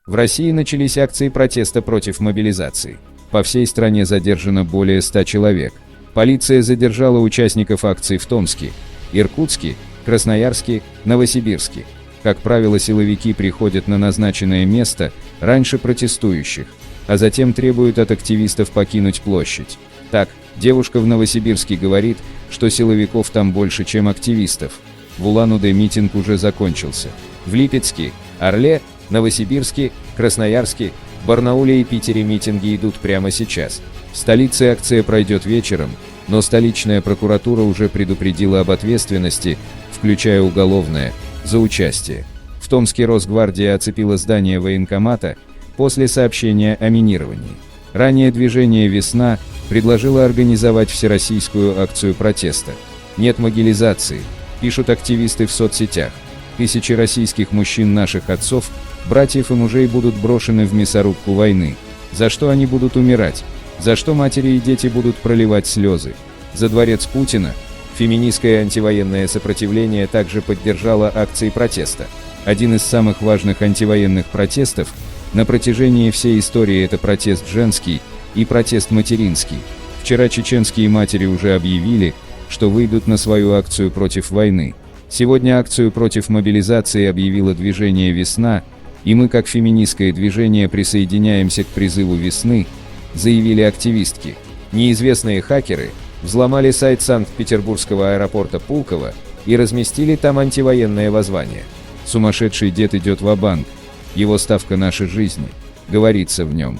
В России начались акции протеста против мобилизации. По всей стране задержано более 100 человек. Полиция задержала участников акций в Томске, Иркутске, Красноярске, Новосибирске. Как правило, силовики приходят на назначенное место раньше протестующих, а затем требуют от активистов покинуть площадь. Так, девушка в Новосибирске говорит, что силовиков там больше, чем активистов. В Улан-Удэ митинг уже закончился. В Липецке, Орле, Новосибирске, Красноярске, Барнауле и Питере митинги идут прямо сейчас. В столице акция пройдет вечером, но столичная прокуратура уже предупредила об ответственности, включая уголовное, за участие. В Томске Росгвардия оцепила здание военкомата после сообщения о минировании. Ранее движение «Весна» предложило организовать всероссийскую акцию протеста. «Нет мобилизации», пишут активисты в соцсетях. Тысячи российских мужчин, наших отцов, братьев и мужей будут брошены в мясорубку войны. За что они будут умирать? За что матери и дети будут проливать слезы? За дворец Путина? Феминистское антивоенное сопротивление также поддержало акции протеста. Один из самых важных антивоенных протестов на протяжении всей истории – это протест женский и протест материнский. Вчера чеченские матери уже объявили, что выйдут на свою акцию против войны. Сегодня акцию против мобилизации объявило движение «Весна», и мы, как феминистское движение, присоединяемся к призыву «Весны», заявили активистки. Неизвестные хакеры взломали сайт Санкт-Петербургского аэропорта Пулково и разместили там антивоенное воззвание. «Сумасшедший дед идет ва-банк. Его ставка – наши жизни», говорится в нем.